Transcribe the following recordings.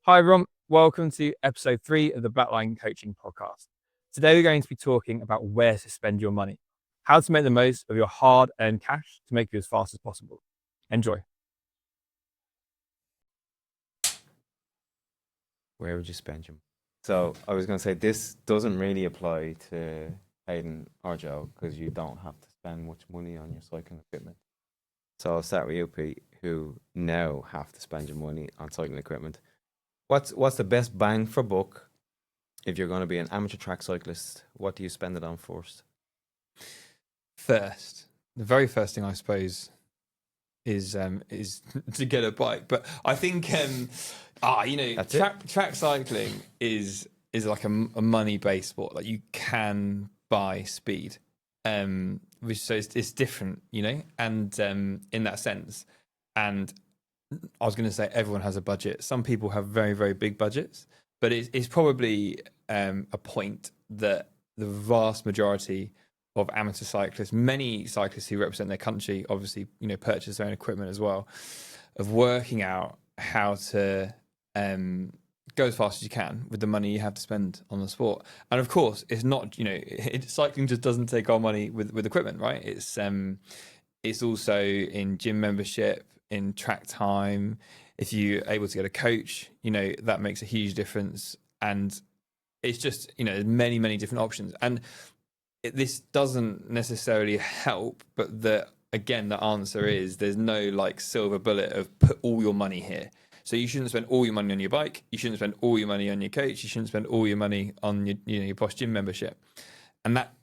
Hi, everyone. Welcome to episode 3 of the Blackline Coaching Podcast. Today, we're going to be talking about where to spend your money, how to make the most of your hard-earned cash to make it as fast as possible. Enjoy. Where would you spend your money? So I was going to say this doesn't really apply to Hayden or Joe because you don't have to spend much money on your cycling equipment. So I'll start with you, Pete, who now have to spend your money on cycling equipment. What's the best bang for buck if you're going to be an amateur track cyclist? What do you spend it on first? The very first thing I suppose is to get a bike. But I think track cycling is like a money based sport. Like you can buy speed, which so it's different, and in that sense. And I was going to say everyone has a budget. Some people have very, very big budgets, but it's probably a point that the vast majority of amateur cyclists, many cyclists who represent their country, obviously, purchase their own equipment as well, of working out how to go as fast as you can with the money you have to spend on the sport. And of course, it's not, cycling just doesn't take our money with equipment, right? It's also in gym membership, in track time. If you're able to get a coach, that makes a huge difference. And it's just, many, many different options. And this doesn't necessarily help, but the answer is there's no silver bullet of put all your money here. So you shouldn't spend all your money on your bike. You shouldn't spend all your money on your coach. You shouldn't spend all your money on your Bosch gym membership. And that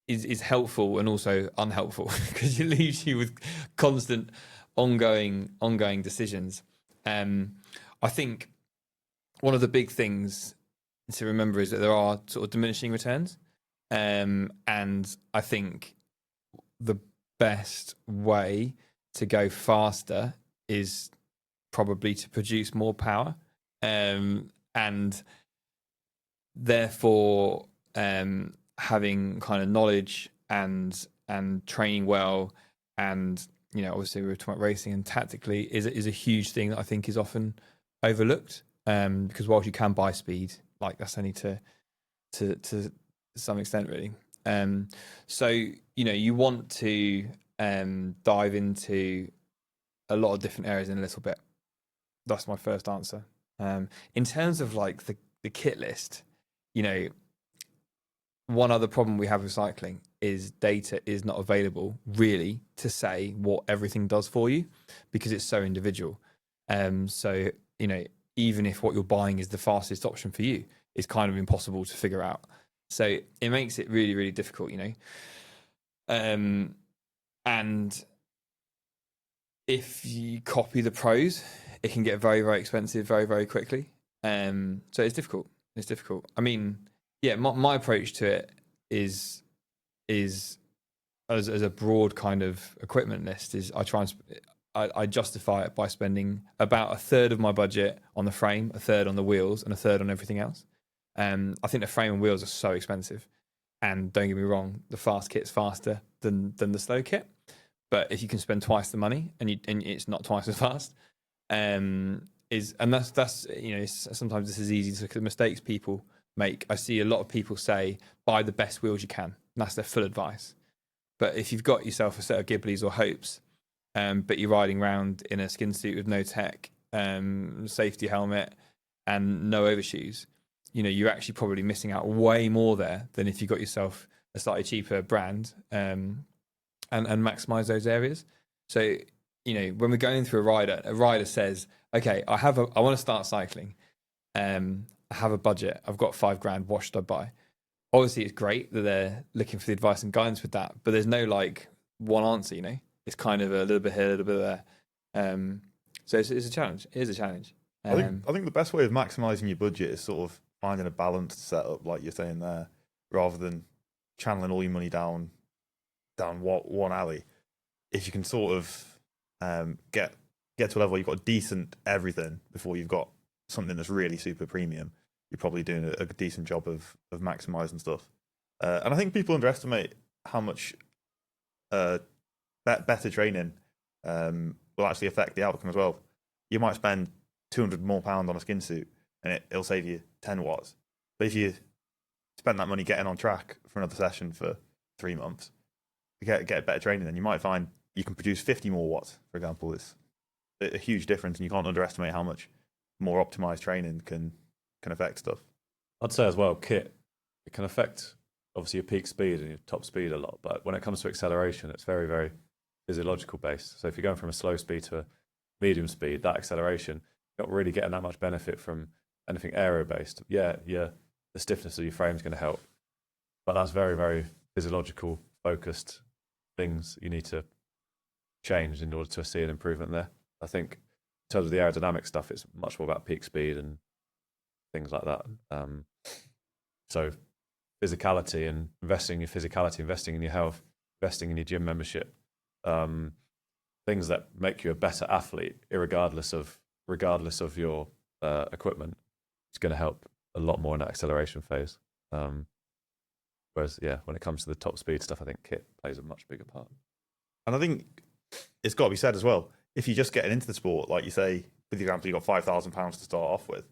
is helpful and also unhelpful because it leaves you with constant ongoing decisions. I think one of the big things to remember is that there are sort of diminishing returns. And I think the best way to go faster is probably to produce more power. And therefore, having kind of knowledge and training well, and obviously we were talking about racing and tactically is a huge thing that I think is often overlooked. Because whilst you can buy speed, that's only to some extent really. So you want to dive into a lot of different areas in a little bit. That's my first answer. In terms of the kit list, one other problem we have with cycling is data is not available really to say what everything does for you because it's so individual. So even if what you're buying is the fastest option for you, it's kind of impossible to figure out. So it makes it really, really difficult, and if you copy the pros, it can get very, very expensive very, very quickly. So it's difficult. I mean, yeah, my approach to it is as a broad kind of equipment list is I justify it by spending about a third of my budget on the frame, a third on the wheels, and a third on everything else. I think the frame and wheels are so expensive, and don't get me wrong, the fast kit's faster than the slow kit. But if you can spend twice the money and it's not twice as fast, that's sometimes this is easy to look at the mistakes people make. I see a lot of people say buy the best wheels you can. And that's their full advice. But if you've got yourself a set of Ghiblis or Hopes, but you're riding around in a skin suit with no tech, safety helmet, and no overshoes, you're actually probably missing out way more there than if you got yourself a slightly cheaper brand and maximize those areas. So, when we're going through a rider says, okay, I want to start cycling. I have a budget. I've got $5,000. What should I buy? Obviously, it's great that they're looking for the advice and guidance with that, but there's no one answer, It's kind of a little bit here, a little bit there. So it's a challenge. It is a challenge. I think the best way of maximising your budget is sort of finding a balanced setup, like you're saying there, rather than channeling all your money down one alley. If you can sort of get to a level where you've got decent everything before you've got something that's really super premium, you're probably doing a decent job of maximising stuff. And I think people underestimate how much better training will actually affect the outcome as well. You might spend £200 more on a skin suit, and it'll save you 10 watts. But if you spend that money getting on track for another session for 3 months, to get better training, then you might find you can produce 50 more watts, for example. It's a huge difference, and you can't underestimate how much more optimized training can affect stuff. I'd say as well, kit, it can affect obviously your peak speed and your top speed a lot, but when it comes to acceleration, it's very, very physiological based. So if you're going from a slow speed to a medium speed, that acceleration, you're not really getting that much benefit from anything aero based. Yeah, the stiffness of your frame is going to help, but that's very, very physiological focused things you need to change in order to see an improvement there. I think in terms of the aerodynamic stuff, it's much more about peak speed and things like that. So physicality and investing in your physicality, investing in your health, investing in your gym membership, things that make you a better athlete, regardless of your equipment, is going to help a lot more in that acceleration phase. Whereas, when it comes to the top speed stuff, I think kit plays a much bigger part. And I think it's got to be said as well, if you're just getting into the sport, like you say, with the example, you got £5,000 to start off with,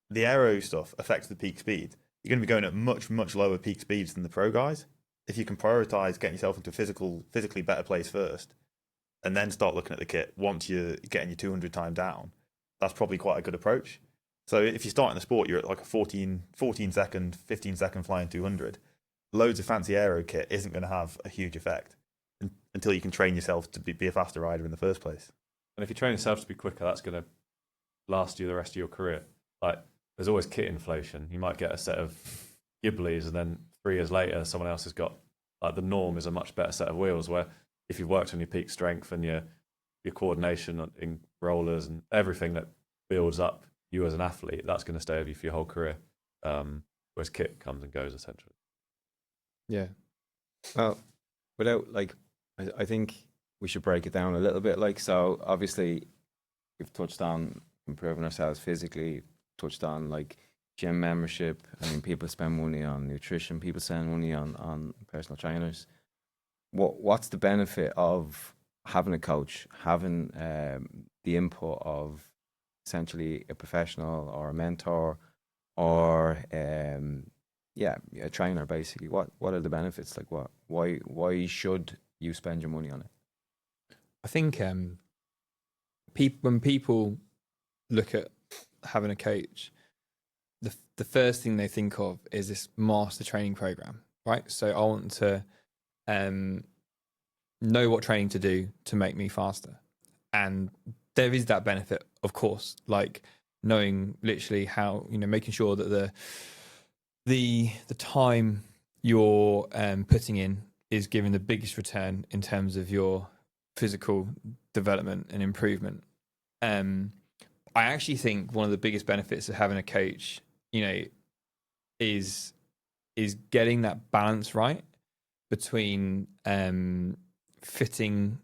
the aero stuff affects the peak speed. You're going to be going at much, much lower peak speeds than the pro guys. If you can prioritize getting yourself into a physically better place first, and then start looking at the kit once you're getting your 200 time down, that's probably quite a good approach. So if you start in the sport, you're at like a 14 second, 15 second flying 200. Loads of fancy aero kit isn't going to have a huge effect until you can train yourself to be a faster rider in the first place. And if you train yourself to be quicker, that's going to last you the rest of your career. Like, there's always kit inflation. You might get a set of Ghiblis, and then 3 years later, someone else has got, like, the norm is a much better set of wheels, where if you've worked on your peak strength and your coordination in rollers and everything that builds up you as an athlete, that's going to stay with you for your whole career. Whereas kit comes and goes, essentially. Yeah. Well, without I think we should break it down a little bit. So obviously, we've touched on improving ourselves physically, touched on gym membership. I mean, people spend money on nutrition, people spend money on personal trainers. What's the benefit of having a coach, having the input of essentially a professional or a mentor or a trainer, basically? What are the benefits? Why should you spend your money on it? I think when people look at having a coach, the first thing they think of is this master training program, right? So I want to know what training to do to make me faster. And there is that benefit, of course, like knowing literally how, making sure that the time you're putting in is giving the biggest return in terms of your physical development and improvement. I actually think one of the biggest benefits of having a coach, is getting that balance right between fitting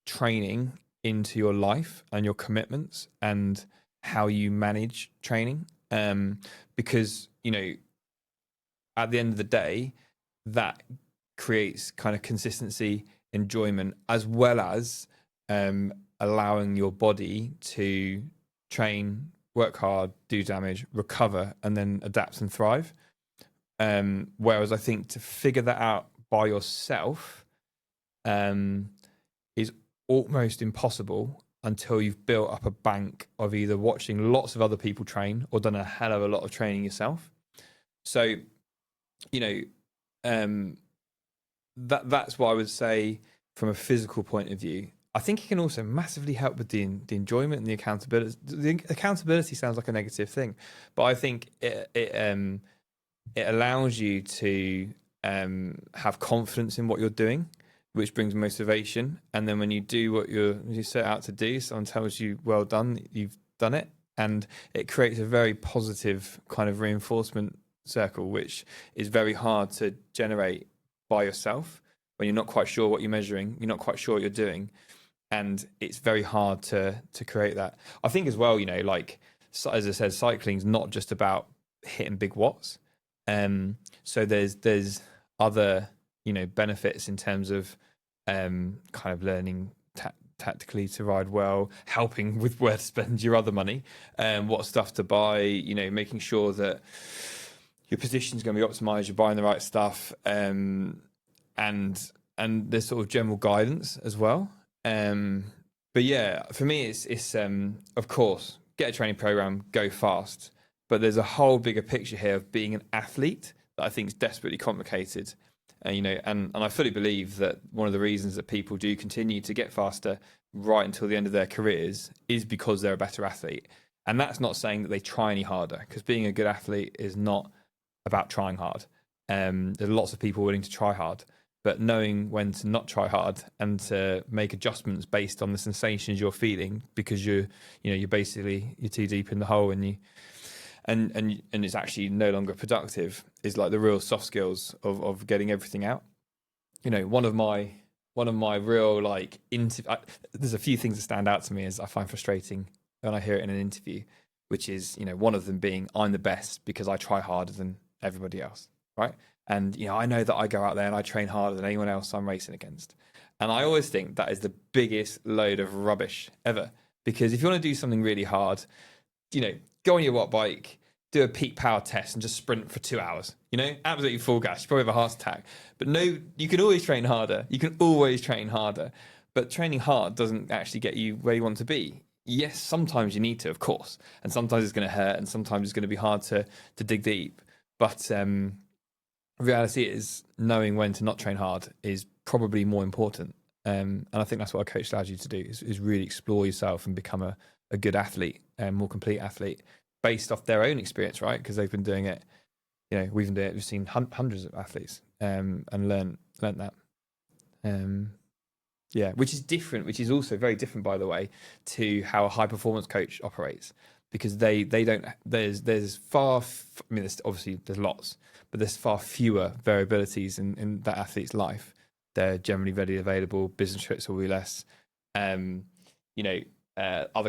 training into your life and your commitments and how you manage training. Because, at the end of the day, that creates kind of consistency, enjoyment, as well as allowing your body to train, work hard, do damage, recover, and then adapt and thrive. Whereas I think to figure that out by yourself is almost impossible until you've built up a bank of either watching lots of other people train or done a hell of a lot of training yourself. So, that's what I would say from a physical point of view. I think it can also massively help with the enjoyment and the accountability. The accountability sounds like a negative thing, but I think it allows you to have confidence in what you're doing, which brings motivation. And then when you do what you set out to do, someone tells you, well done, you've done it. And it creates a very positive kind of reinforcement circle, which is very hard to generate by yourself when you're not quite sure what you're measuring, you're not quite sure what you're doing. And it's very hard to create that. I think as well, as I said, cycling is not just about hitting big watts. So there's other, benefits in terms of kind of learning tactically to ride well, helping with where to spend your other money, what stuff to buy, you know, making sure that your position is going to be optimized, you're buying the right stuff, and there's sort of general guidance as well. But yeah, for me, it's of course, get a training program, go fast. But there's a whole bigger picture here of being an athlete that I think is desperately complicated. You know, and I fully believe that one of the reasons that people do continue to get faster right until the end of their careers is because they're a better athlete. And that's not saying that they try any harder, because being a good athlete is not about trying hard. There's lots of people willing to try hard, but knowing when to not try hard and to make adjustments based on the sensations you're feeling, because you're basically too deep in the hole and it's actually no longer productive, is like the real soft skills of getting everything out. You know, one of my real like there's a few things that stand out to me as I find frustrating when I hear it in an interview, which is, you know, one of them being, I'm the best because I try harder than everybody else, right? And, you know, I know that I go out there and I train harder than anyone else I'm racing against. And I always think that is the biggest load of rubbish ever, because if you want to do something really hard, you know, go on your watt bike, do a peak power test and just sprint for 2 hours, you know, absolutely full gas. You probably have a heart attack. But no, you can always train harder. You can always train harder. But training hard doesn't actually get you where you want to be. Yes, sometimes you need to, of course. And sometimes it's going to hurt and sometimes it's going to be hard to dig deep. But reality is, knowing when to not train hard is probably more important. And I think that's what a coach allows you to do, is really explore yourself and become a good athlete, a more complete athlete, based off their own experience, right? Because they've been doing it, you know, we've seen hundreds of athletes and learned that. Yeah, which is different, which is also very different, by the way, to how a high performance coach operates, because they don't, there's far, I mean, there's lots, but there's far fewer variabilities in that athlete's life. They're generally readily available, business trips will be less, other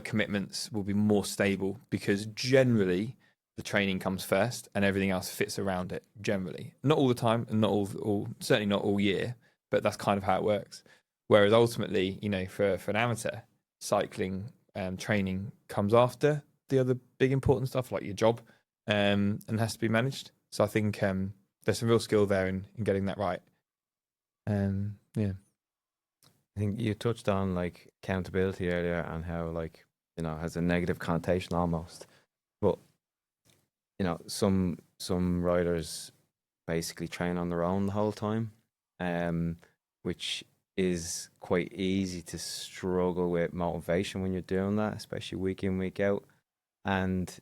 commitments will be more stable, because generally the training comes first and everything else fits around it, generally. Not all the time, and not all certainly not all year, but that's kind of how it works. Whereas ultimately, you know, for an amateur, cycling training comes after the other big important stuff like your job, and has to be managed. So I think there's some real skill there in getting that right. Yeah. I think you touched on like accountability earlier and how, like, you know, has a negative connotation almost. But, you know, some riders basically train on their own the whole time, which is quite easy to struggle with motivation when you're doing that, especially week in, week out. And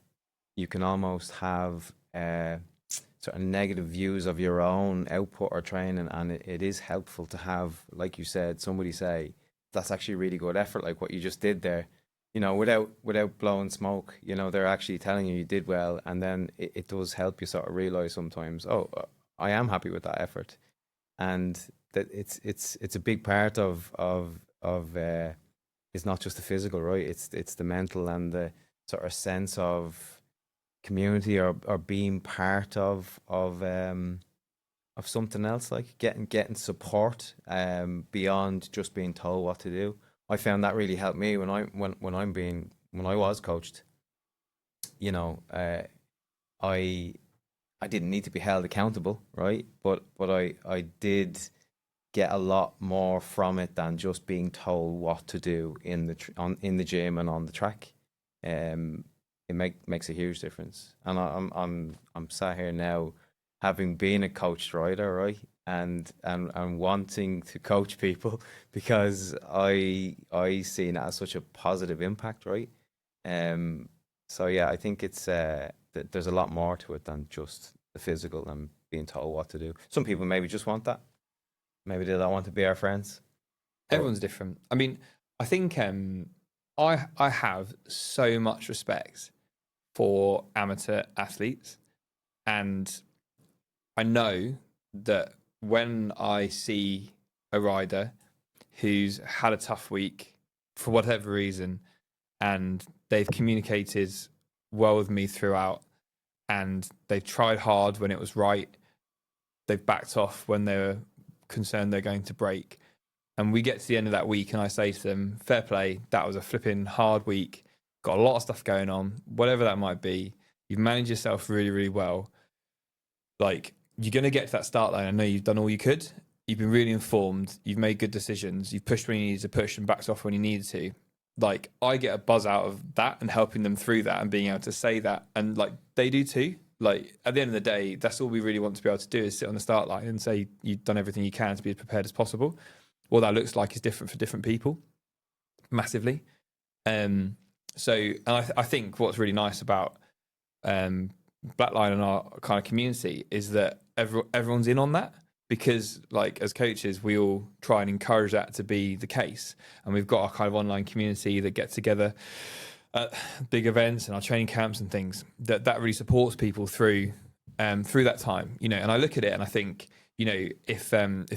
you can almost have sort of negative views of your own output or training, and it is helpful to have, like you said, somebody say, that's actually really good effort, like what you just did there, you know, without blowing smoke. You know, they're actually telling you did well, and then it does help you sort of realize sometimes, oh, I am happy with that effort. And that it's a big part of it's not just the physical, right? It's the mental and the sort of sense of community or being part of something else, like getting support beyond just being told what to do. I found that really helped me when I was coached. You know, I didn't need to be held accountable, right? But I did get a lot more from it than just being told what to do in the gym and on the track. It makes a huge difference. And I'm sat here now, having been a coached rider, right, and wanting to coach people, because I see it as such a positive impact, right? So yeah, I think it's there's a lot more to it than just the physical and being told what to do. Some people maybe just want that. Maybe they don't want to be our friends. Everyone's different. I mean, I think I have so much respect for amateur athletes, and I know that when I see a rider who's had a tough week for whatever reason, and they've communicated well with me throughout, and they've tried hard when it was right, they've backed off when they were concerned they're going to break, and we get to the end of that week and I say to them, fair play, that was a flipping hard week, got a lot of stuff going on, whatever that might be, you've managed yourself really, really well. Like, you're going to get to that start line. I know you've done all you could. You've been really informed. You've made good decisions. You've pushed when you needed to push and backed off when you needed to. Like, I get a buzz out of that and helping them through that and being able to say that. And like, they do too. Like, at the end of the day, that's all we really want to be able to do is sit on the start line and say you've done everything you can to be as prepared as possible. What that looks like is different for different people, massively. So I think what's really nice about Blackline and our kind of community is that everyone's in on that, because like as coaches, we all try and encourage that to be the case. And we've got our kind of online community that get together at big events and our training camps and things that really supports people through that time, you know. And I look at it and I think, you know, if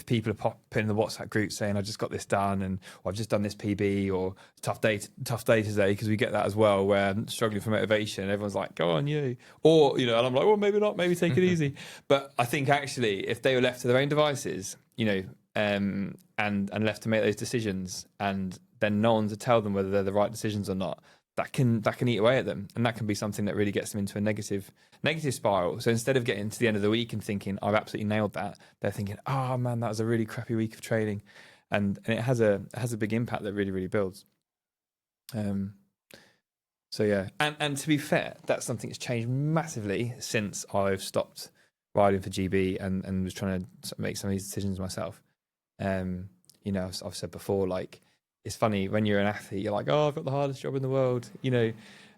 people are popping in the WhatsApp group saying I just got this done and or I've just done this PB or tough day today, because we get that as well, where I'm struggling for motivation and everyone's like, go on you, or you know, and I'm like, well, maybe not, maybe take it easy. But I think actually if they were left to their own devices, you know, and left to make those decisions, and then no one to tell them whether they're the right decisions or not, that can eat away at them, and that can be something that really gets them into a negative spiral. So instead of getting to the end of the week and thinking I've absolutely nailed that, they're thinking, oh man, that was a really crappy week of training, and it has a big impact that really, really builds. So yeah, and to be fair, that's something that's changed massively since I've stopped riding for GB and was trying to make some of these decisions myself. You know, I've said before, like, it's funny when you're an athlete, you're like, oh, I've got the hardest job in the world, you know,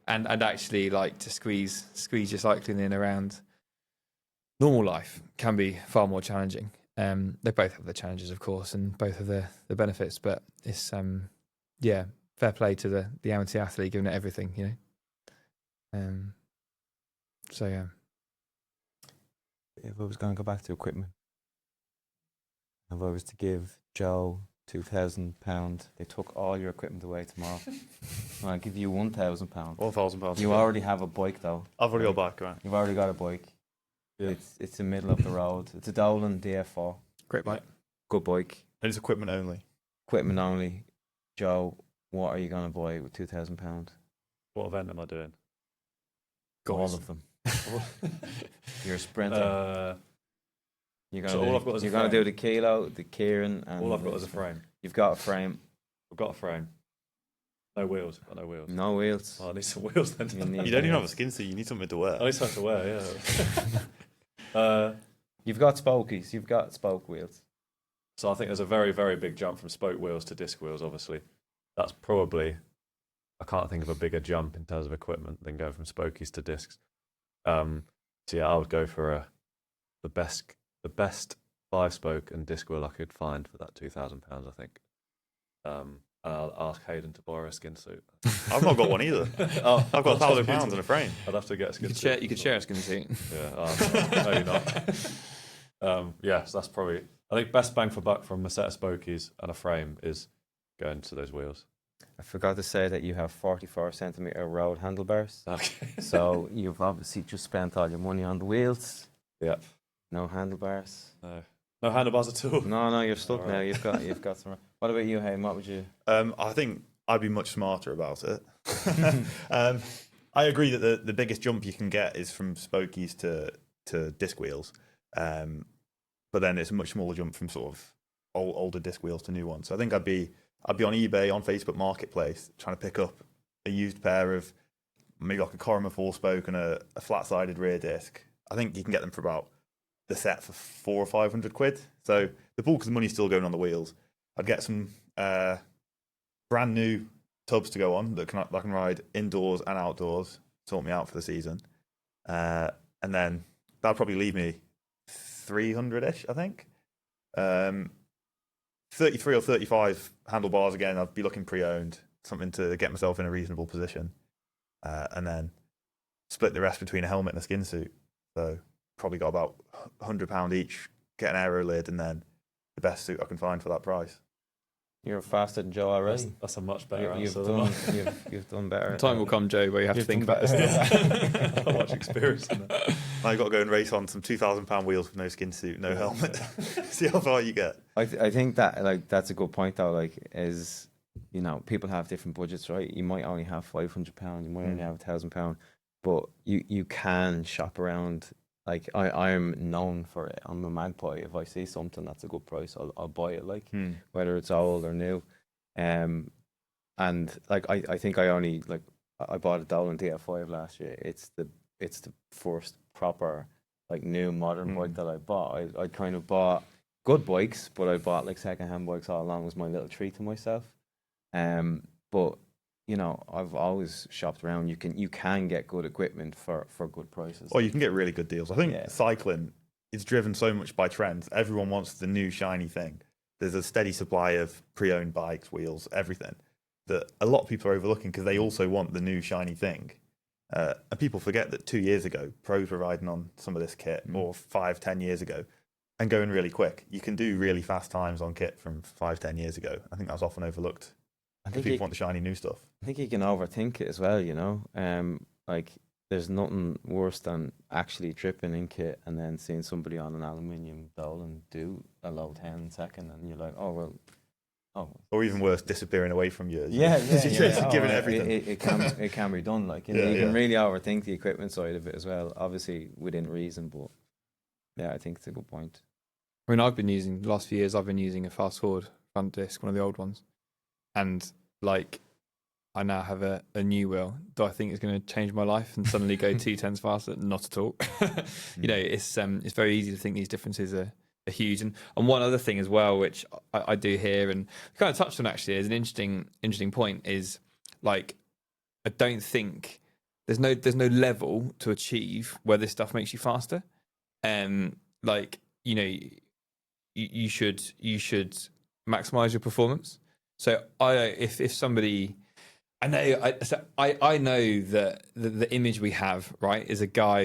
and actually like to squeeze your cycling in around normal life can be far more challenging. They both have their challenges, of course, and both have the benefits, but it's yeah, fair play to the amateur athlete giving it everything, you know. So yeah. If I was going to go back to equipment, if I was to give Joe £2,000, they took all your equipment away tomorrow. I'll give you £1,000. £1,000. You already have a bike though. I've already got back, right? You've already got a bike. Yeah. It's the middle of the road. It's a Dolan DF4. Great bike. Good bike. And it's equipment only. Equipment only. Joe, what are you going to buy with £2,000? What event am I doing? All of them. You're a sprinter. You're gonna do the kilo, the Kieran, and all I've got is a frame. You've got a frame. I've got a frame. No wheels. I've got no wheels. No wheels. Oh, I need some wheels then. You don't even have a skin suit. You need something to wear. I need something to wear. Yeah. You've got spokies. You've got spoke wheels. So I think there's a very, very big jump from spoke wheels to disc wheels. Obviously, that's probably, I can't think of a bigger jump in terms of equipment than going from spokies to discs. So yeah, I would go for the best 5-spoke and disc wheel I could find for that £2,000, I think. And I'll ask Hayden to borrow a skin suit. I've not got one either. Oh, I've got £1,000 and a frame. I'd have to get a skin suit. You could share a skin suit. Yeah, maybe not. Yeah, so that's probably, I think, best bang for buck from a set of spokies and a frame is going to those wheels. I forgot to say that you have 44cm road handlebars. Okay. So you've obviously just spent all your money on the wheels. Yeah. No handlebars. No handlebars at all. No, you're stuck All now. right. You've got some. What about you, Hayden? What would you? I think I'd be much smarter about it. I agree that the biggest jump you can get is from spokies to disc wheels, but then it's a much smaller jump from sort of older disc wheels to new ones. So I think I'd be on eBay, on Facebook Marketplace, trying to pick up a used pair of maybe like a Corima 4-spoke and a flat-sided rear disc. I think you can get them for about the set for £400 or £500. So the bulk of the money's still going on the wheels. I'd get some brand new tubs to go on that I can ride indoors and outdoors, sort me out for the season. And then that'll probably leave me 300-ish, I think. 33 or 35 handlebars again. I'd be looking pre-owned, something to get myself in a reasonable position. And then split the rest between a helmet and a skin suit. So probably got about £100 each, get an aero lid, and then the best suit I can find for that price. You're faster than Joe already. That's a much better You've answer. you've done better. Time will come, Joe, where you have to You've think done about this better. stuff. How much experience in that? Now you've got to go and race on some £2,000 wheels with no skin suit, no helmet. See how far you get. I think that that's a good point though. Is people have different budgets, right? You might only have £500, you might only have £1,000, but you can shop around. I'm known for it. I'm a magpie. If I see something that's a good price, I'll buy it. Whether it's old or new, and I think I bought a Dolan DF5 last year. It's the first proper new modern bike that I bought. I kind of bought good bikes, but I bought second-hand bikes all along. It was my little treat to myself. But I've always shopped around. You can get good equipment for good prices. Or you can get really good deals. I think cycling is driven so much by trends. Everyone wants the new shiny thing. There's a steady supply of pre-owned bikes, wheels, everything that a lot of people are overlooking because they also want the new shiny thing. And people forget that 2 years ago, pros were riding on some of this kit, or 5-10 years ago, and going really quick. You can do really fast times on kit from 5-10 years ago. I think that's often overlooked. I think people want the shiny new stuff. I think you can overthink it as well, there's nothing worse than actually tripping in kit and then seeing somebody on an aluminium Dolan do a low 10 second, and you're like, oh. Or even worse, disappearing away from you. Giving everything. It can be done. You can really overthink the equipment side of it as well. Obviously within reason, but yeah, I think it's a good point. I mean, the last few years, I've been using a fast forward front disc, one of the old ones. And I now have a new wheel. Do I think it's going to change my life and suddenly go 2/10 faster? Not at all. It's very easy to think these differences are huge. And one other thing as well, which I do hear and kind of touched on actually, is an interesting point, is I don't think there's no level to achieve where this stuff makes you faster. You should maximize your performance. So if somebody, I know that the image we have, right, is a guy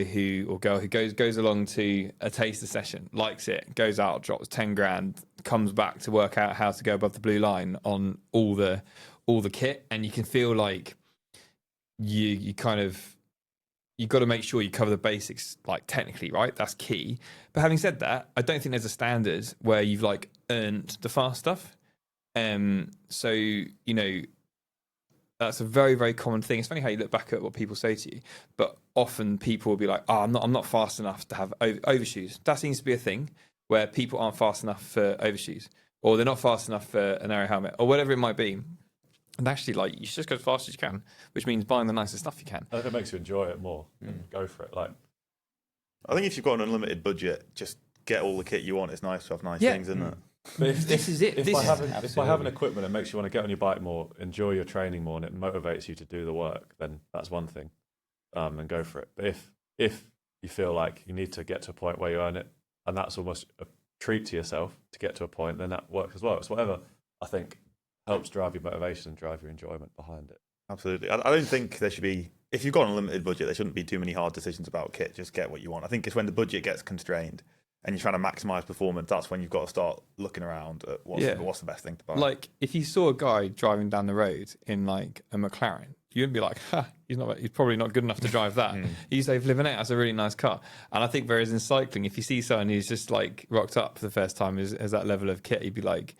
or girl who goes along to a taster session, likes it, goes out, drops 10 grand, comes back to work out how to go above the blue line on all the kit, and you can feel like you got to make sure you cover the basics, technically, right? That's key. But having said that, I don't think there's a standard where you've earned the fast stuff. That's a very, very common thing. It's funny how you look back at what people say to you, but often people will be like, I'm not fast enough to have overshoes. That seems to be a thing where people aren't fast enough for overshoes, or they're not fast enough for an aero helmet, or whatever it might be. And actually, you should just go as fast as you can, which means buying the nicest stuff you can. I think it makes you enjoy it more. Go for it. I think if you've got an unlimited budget, just get all the kit you want. It's nice to have nice things, isn't it? But This is it. If by having equipment that makes you want to get on your bike more, enjoy your training more, and it motivates you to do the work, then that's one thing, and go for it. But if you feel like you need to get to a point where you earn it, and that's almost a treat to yourself to get to a point, then that works as well. It's whatever I think helps drive your motivation and drive your enjoyment behind it. Absolutely. I don't think there should be, if you've got an unlimited budget, there shouldn't be too many hard decisions about kit. Just get what you want. I think it's when the budget gets constrained and you're trying to maximize performance, that's when you've got to start looking around at what's the best thing to buy. If you saw a guy driving down the road in a McLaren, you wouldn't be like, he's probably not good enough to drive that. You say, living it, that's a really nice car. And I think whereas in cycling, if you see someone who's just rocked up for the first time as that level of kit, you'd be like,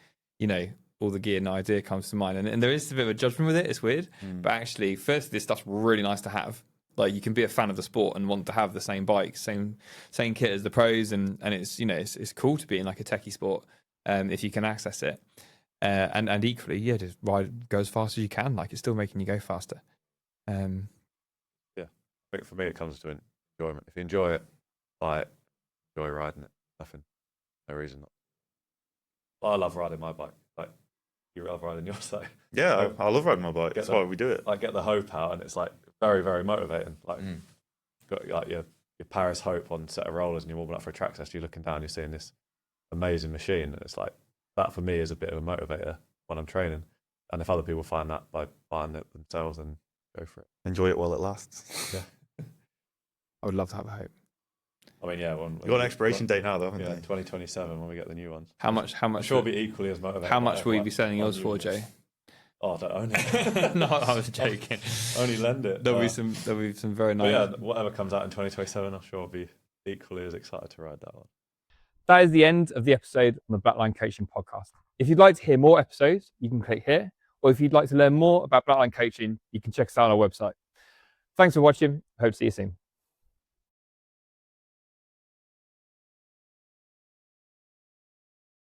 all the gear and idea comes to mind. And there is a bit of a judgment with it. It's weird. But actually, first, this stuff's really nice to have. You can be a fan of the sport and want to have the same bike, same kit as the pros, and it's it's cool to be in a techie sport if you can access it. And equally, just go as fast as you can. It's still making you go faster. I think for me it comes to enjoyment. If you enjoy it, buy it. Enjoy riding it. No reason not. I love riding my bike. You love riding yours, though. Yeah, I love riding my bike. That's why we do it. I get the Hope out, and it's very, very motivating. Got your Paris Hope on set of rollers, and you're warming up for a track test. You're looking down, you're seeing this amazing machine, and it's that for me is a bit of a motivator when I'm training. And if other people find that by buying it themselves, then go for it. Enjoy it while it lasts. Yeah. I would love to have a Hope. I mean, yeah, You got an expiration date now, though, haven't Yeah, they? 2027 when we get the new ones. How much? I'm sure it'll be equally as motivating. How much will you F1 be selling yours for, Jay? Oh, I don't own it. No, I was joking. Only lend it. There'll be some very But nice. yeah, whatever comes out in 2027, I'm sure I'll be equally as excited to ride that one. That is the end of the episode on the Blackline Coaching Podcast. If you'd like to hear more episodes, you can click here. Or if you'd like to learn more about Blackline Coaching, you can check us out on our website. Thanks for watching. Hope to see you soon.